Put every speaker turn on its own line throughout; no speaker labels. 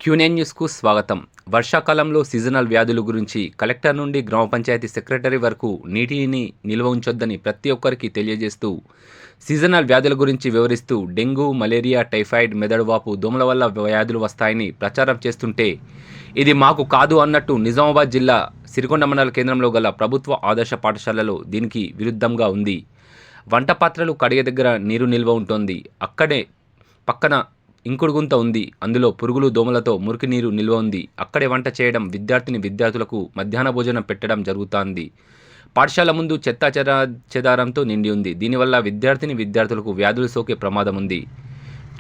Quinine న్యూస్కు స్వాగతం. వర్షాకాలంలో సీజనల్ వ్యాధుల గురించి కలెక్టర్ నుండి గ్రామ పంచాయతీ సెక్రటరీ వరకు నీటిని నిల్వ ఉంచొద్దని ప్రతి ఒక్కరికి తెలియజేస్తూ సీజనల్ వ్యాధుల గురించి వివరిస్తూ డెంగ్యూ, మలేరియా, టైఫాయిడ్, మెదడువాపు, దోమల వల్ల వ్యాధులు వస్తాయని ప్రచారం చేస్తుంటే ఇది మాకు కాదు అన్నట్టు నిజామాబాద్ జిల్లా సిరికొండ మండల కేంద్రంలో గల ప్రభుత్వ ఆదర్శ పాఠశాలలో దీనికి విరుద్ధంగా ఉంది. వంట పాత్రలు కడిగే దగ్గర నీరు నిల్వ ఉంటుంది. అక్కడే పక్కన ఇంకుడు గుంత ఉంది. అందులో పురుగులు, దోమలతో మురికి నీరు నిల్వ ఉంది. అక్కడే వంట చేయడం, విద్యార్థులకు మధ్యాహ్న భోజనం పెట్టడం జరుగుతోంది. పాఠశాల ముందు చెదారంతో నిండి ఉంది. దీనివల్ల విద్యార్థులకు వ్యాధులు సోకే ప్రమాదం ఉంది.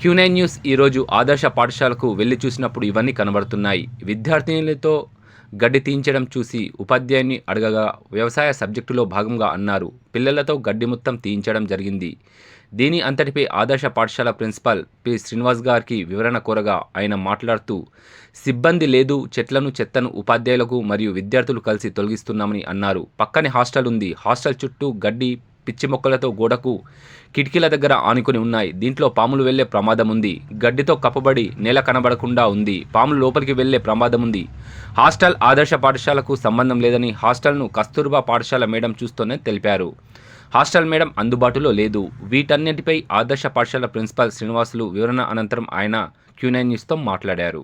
క్యూనైన్ న్యూస్ ఈరోజు ఆదర్శ పాఠశాలకు వెళ్లి చూసినప్పుడు ఇవన్నీ కనబడుతున్నాయి. విద్యార్థినులతో గడ్డి తీయించడం చూసి ఉపాధ్యాయుని అడగగా వ్యవసాయ సబ్జెక్టులో భాగంగా అన్నారు. పిల్లలతో గడ్డి మొత్తం తీయించడం జరిగింది. దీని అంతటిపై ఆదర్శ పాఠశాల ప్రిన్సిపాల్ పి శ్రీనివాస్ గారికి వివరణ కోరగా ఆయన మాట్లాడుతూ సిబ్బంది లేదు, చెత్తను ఉపాధ్యాయులకు మరియు విద్యార్థులు కలిసి తొలగిస్తున్నామని అన్నారు. పక్కనే హాస్టల్ ఉంది. హాస్టల్ చుట్టూ గడ్డి, పిచ్చి మొక్కలతో గోడకు, కిటికీల దగ్గర ఆనుకొని ఉన్నాయి. దీంట్లో పాములు వెళ్లే ప్రమాదం ఉంది. గడ్డితో కప్పబడి నేల కనబడకుండా ఉంది. పాములు లోపలికి వెళ్లే ప్రమాదం ఉంది. హాస్టల్ ఆదర్శ పాఠశాలకు సంబంధం లేదని హాస్టల్ను కస్తూర్బా పాఠశాల మేడం చూస్తోందని తెలిపారు. హాస్టల్ మేడం అందుబాటులో లేదు. వీటన్నిటిపై ఆదర్శ పాఠశాల ప్రిన్సిపాల్ శ్రీనివాసులు వివరణ అనంతరం ఆయన క్యూనైన్ న్యూస్తో మాట్లాడారు.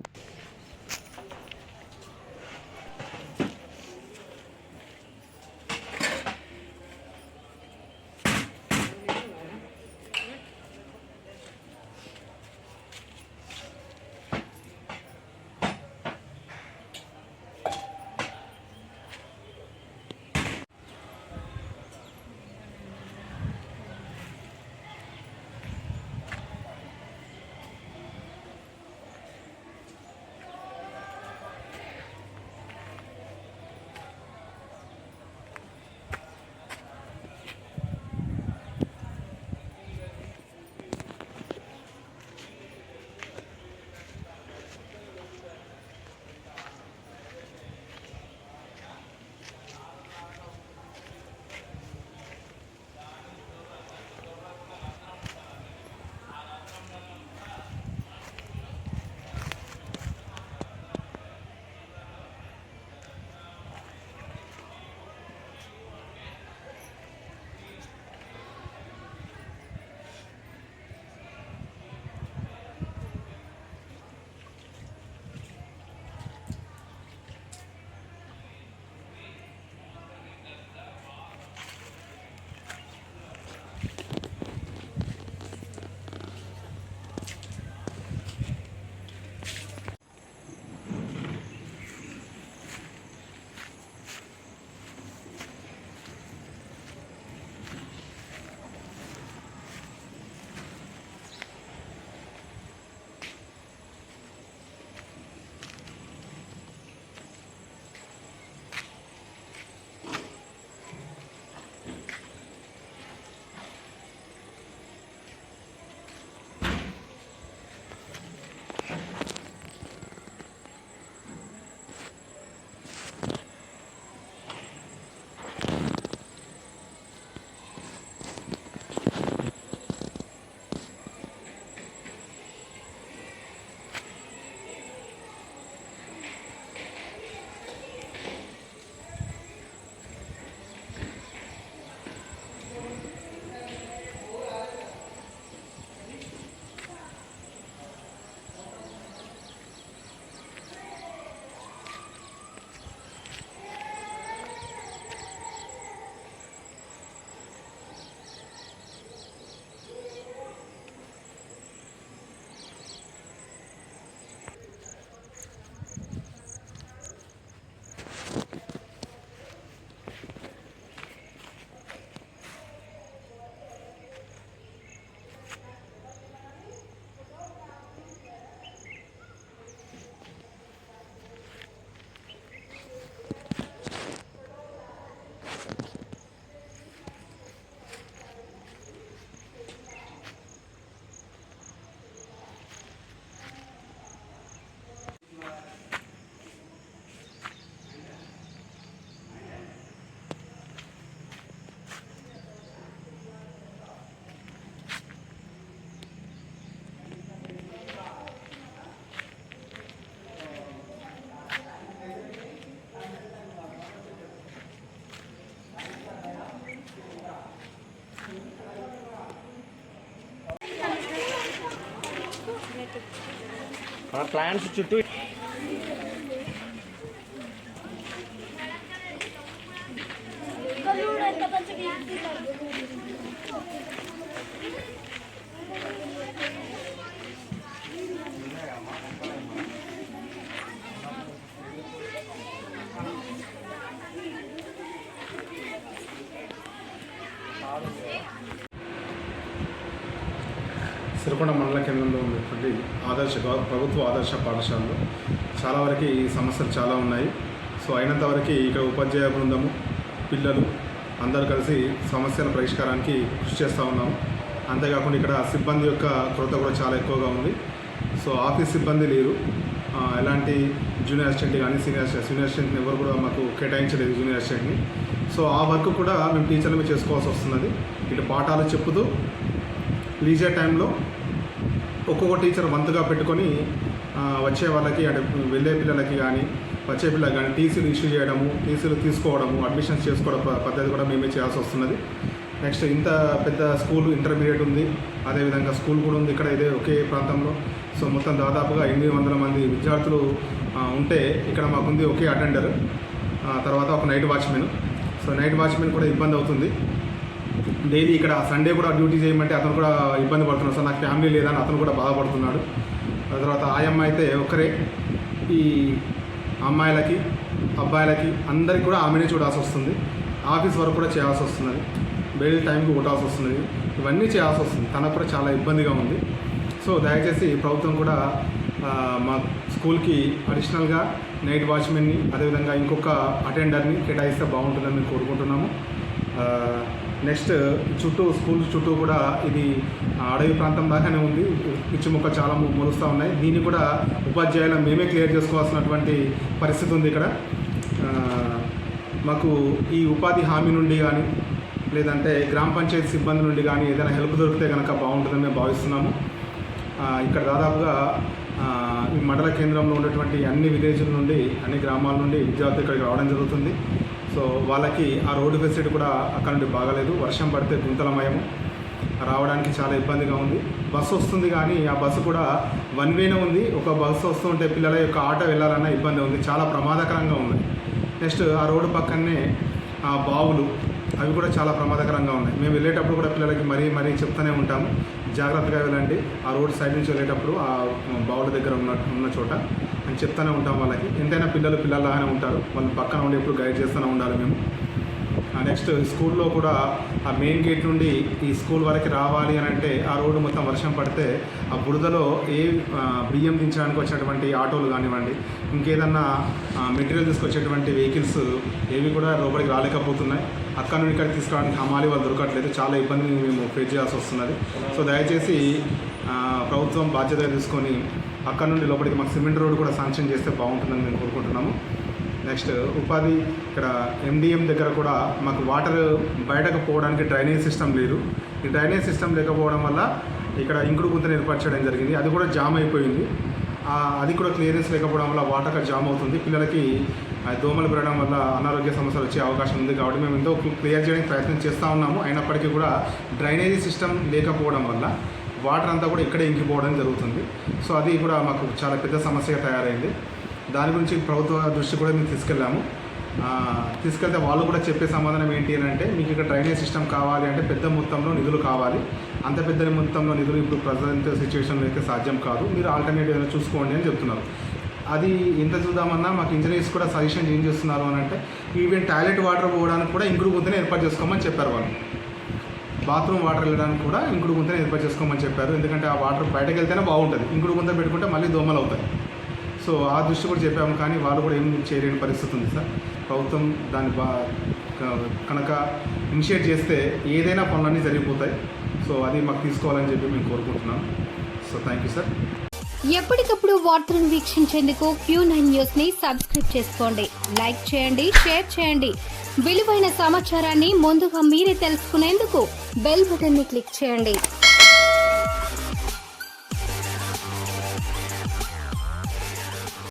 మన ప్లాంట్స్ చుట్టూ
సిరికొండ మండల కేంద్రంలో ఉన్నటువంటి ప్రభుత్వ ఆదర్శ పాఠశాలలో చాలా వరకు ఈ సమస్యలు చాలా ఉన్నాయి. సో అయినంత వరకు ఇక్కడ ఉపాధ్యాయ బృందము పిల్లలు అందరూ కలిసి సమస్యల పరిష్కారానికి కృషి చేస్తూ ఉన్నాము. అంతేకాకుండా ఇక్కడ సిబ్బంది యొక్క కొరత కూడా చాలా ఎక్కువగా ఉంది. సో ఆఫీస్ సిబ్బంది లేరు, ఎలాంటి జూనియర్ అసిస్టెంట్ కానీ సీనియర్ అసిస్టెంట్ని ఎవరు కూడా మాకు కేటాయించలేదు జూనియర్ అసిస్టెంట్ని. సో ఆ వర్క్ కూడా మేము టీచర్లమే చేసుకోవాల్సి వస్తున్నది. ఇటు పాఠాలు చెప్పుతూ లీజర్ టైంలో ఒక్కొక్క టీచర్ వంతుగా పెట్టుకొని వచ్చే వాళ్ళకి అంటే వెళ్ళే పిల్లలకి కానీ వచ్చే పిల్లలకి కానీ టీసీలు ఇష్యూ చేయడము, టీసీలు తీసుకోవడము, అడ్మిషన్స్ చేసుకోవడం పద్ధతి కూడా మేమే చేయాల్సి వస్తున్నది. నెక్స్ట్ ఇంత పెద్ద స్కూల్ ఇంటర్మీడియట్ ఉంది, అదేవిధంగా స్కూల్ కూడా ఉంది ఇక్కడ ఇదే ఒకే ప్రాంతంలో. సో మొత్తం దాదాపుగా 800 మంది విద్యార్థులు ఉంటే ఇక్కడ మాకుంది ఒకే అటెండర్, తర్వాత ఒక night watchman. So night watchman కూడా ఇబ్బంది అవుతుంది. డైలీ ఇక్కడ సండే కూడా డ్యూటీ చేయమంటే అతను కూడా ఇబ్బంది పడుతున్నాడు. సార్ నాకు ఫ్యామిలీ లేదని అతను కూడా బాధపడుతున్నాడు. తర్వాత ఆయమ్మ అయితే ఒకరే ఈ అమ్మాయిలకి అబ్బాయిలకి అందరికీ కూడా ఆమెనే చూడాల్సి వస్తుంది. ఆఫీస్ వర్క్ కూడా చేయాల్సి వస్తున్నది, బెయిల్ టైంకి కొట్టాల్సి వస్తున్నది, ఇవన్నీ చేయాల్సి వస్తుంది. తనకు కూడా చాలా ఇబ్బందిగా ఉంది. సో దయచేసి ప్రభుత్వం కూడా మా స్కూల్కి అడిషనల్గా నైట్ వాచ్మెన్ని అదేవిధంగా ఇంకొక అటెండర్ని కేటాయిస్తే బాగుంటుందని మేము కోరుకుంటున్నాము. నెక్స్ట్ స్కూల్ చుట్టూ కూడా ఇది అడవి ప్రాంతం దాకానే ఉంది, పిచ్చి మొక్కలు చాలా మొలుస్తూ ఉన్నాయి. దీన్ని కూడా ఉపాధ్యాయులు మేమే క్లియర్ చేసుకోవాల్సినటువంటి పరిస్థితి ఉంది. ఇక్కడ మాకు ఈ ఉపాధి హామీ నుండి కానీ లేదంటే గ్రామ పంచాయతీ సిబ్బంది నుండి కానీ ఏదైనా హెల్ప్ దొరికితే కనుక బాగుంటుందని మేము భావిస్తున్నాము. ఇక్కడ దాదాపుగా ఈ మండల కేంద్రంలో ఉన్నటువంటి అన్ని విలేజ్ల నుండి అన్ని గ్రామాల నుండి విద్యార్థులు ఇక్కడికి రావడం జరుగుతుంది. సో వాళ్ళకి ఆ రోడ్డు ఫెసిలిటీ కూడా అక్కడ నుండి బాగాలేదు, వర్షం పడితే గుంతలమయము, రావడానికి చాలా ఇబ్బందిగా ఉంది. బస్సు వస్తుంది కానీ ఆ బస్సు కూడా వన్ వేనే ఉంది. ఒక బస్సు వస్తుంటే పిల్లల యొక్క ఆటో వెళ్ళాలన్న ఇబ్బంది ఉంది, చాలా ప్రమాదకరంగా ఉంది. నెక్స్ట్ ఆ రోడ్డు పక్కనే బావులు, అవి కూడా చాలా ప్రమాదకరంగా ఉన్నాయి. మేము వెళ్ళేటప్పుడు కూడా పిల్లలకి మరీ చెప్తూనే ఉంటాము, జాగ్రత్తగా వెళ్ళండి ఆ రోడ్ సైడ్ నుంచి వెళ్ళేటప్పుడు ఆ బావుల దగ్గర ఉన్న చోట అని చెప్తూనే ఉంటాం వాళ్ళకి. ఎంతైనా పిల్లలాగానే ఉంటారు, వాళ్ళు పక్కన ఉండి ఎప్పుడు గైడ్ చేస్తూనే ఉండాలి మేము. నెక్స్ట్ స్కూల్లో కూడా ఆ మెయిన్ గేట్ నుండి ఈ స్కూల్ వరకు రావాలి అని అంటే ఆ రోడ్డు మొత్తం వర్షం పడితే ఆ బురదలో బియ్యం దించడానికి వచ్చేటువంటి ఆటోలు కానివ్వండి, ఇంకేదన్నా మెటీరియల్ తీసుకొచ్చేటువంటి వెహికల్స్ ఏవి కూడా లోపలికి రాలేకపోతున్నాయి. అక్కడ నుండి ఇక్కడికి తీసుకోవడానికి హమాలి వాళ్ళు దొరకట్లేదు, చాలా ఇబ్బందిని మేము ఫేస్ చేయాల్సి వస్తున్నది. సో దయచేసి ప్రభుత్వం బాధ్యత తీసుకొని అక్కడ నుండి లోపలికి మాకు సిమెంట్ రోడ్డు కూడా శాంక్షన్ చేస్తే బాగుంటుందని మేము కోరుకుంటున్నాము. నెక్స్ట్ ఉపాధి ఇక్కడ MDM దగ్గర కూడా మాకు వాటర్ బయటకు పోవడానికి డ్రైనేజ్ సిస్టమ్ లేదు. ఈ డ్రైనేజ్ సిస్టమ్ లేకపోవడం వల్ల ఇక్కడ ఇంకుడు గుంతను ఏర్పాటు చేయడం జరిగింది, అది కూడా జామ్ అయిపోయింది. అది కూడా క్లియరెన్స్ లేకపోవడం వల్ల వాటర్ అక్కడ జామ్ అవుతుంది. పిల్లలకి దోమలు పెరగడం వల్ల అనారోగ్య సమస్యలు వచ్చే అవకాశం ఉంది. కాబట్టి మేము ఎంతో క్లియర్ చేయడానికి ప్రయత్నం చేస్తూ ఉన్నాము. అయినప్పటికీ కూడా డ్రైనేజీ సిస్టమ్ లేకపోవడం వల్ల వాటర్ అంతా కూడా ఇక్కడే ఇంకిపోవడం జరుగుతుంది. సో అది కూడా మాకు చాలా పెద్ద సమస్యగా తయారైంది. దాని గురించి ప్రభుత్వ దృష్టి కూడా మేము తీసుకెళ్తే వాళ్ళు కూడా చెప్పే సమాధానం ఏంటి అని అంటే, మీకు ఇక్కడ డ్రైనేజ్ సిస్టమ్ కావాలి అంటే పెద్ద మొత్తంలో నిధులు కావాలి, అంత పెద్ద మొత్తంలో నిధులు ఇప్పుడు ప్రజెంట్ సిచ్యువేషన్లో అయితే సాధ్యం కాదు, మీరు ఆల్టర్నేటివ్ ఏమైనా చూసుకోండి అని చెప్తున్నారు. అది ఎంత చూద్దామన్నా మాకు ఇంజనీర్స్ కూడా సజెషన్ ఏం చేస్తున్నారు అని అంటే, ఈవెన్ టాయిలెట్ వాటర్ పోవడానికి కూడా ఇంకుడు గుంతనే ఏర్పాటు చేసుకోమని చెప్పారు వాళ్ళు. బాత్రూమ్ వాటర్ వెళ్ళడానికి కూడా ఇంకుడు గుంతనే ఏర్పాటు చేసుకోమని చెప్పారు. ఎందుకంటే ఆ వాటర్ బయటకు వెళ్తేనే బాగుంటుంది, ఇంకుడు గుంత పెట్టుకుంటే మళ్ళీ దోమలు అవుతాయి. సో ఆ దృష్టి కూడా చెప్పాము, కానీ వాళ్ళు కూడా ఏం చేయలేని పరిస్థితి ఉంది సార్. ప్రభుత్వం దాన్ని కనుక ఇనిషియేట్ చేస్తే ఏదైనా పనులన్నీ జరిగిపోతాయి. సో అది మాకు తీసుకోవాలని చెప్పి మేము కోరుకుంటున్నాం. So thank you sir.
ఎప్పటికప్పుడు వార్తలను వీక్షించేందుకు Q9 న్యూస్ ని సబ్స్క్రైబ్ చేసుకోండి, లైక్ చేయండి, షేర్ చేయండి. విలువైన సమాచారాన్ని ముందుగా మీరే తెలుసుకునేందుకు బెల్ బటన్ ని క్లిక్ చేయండి.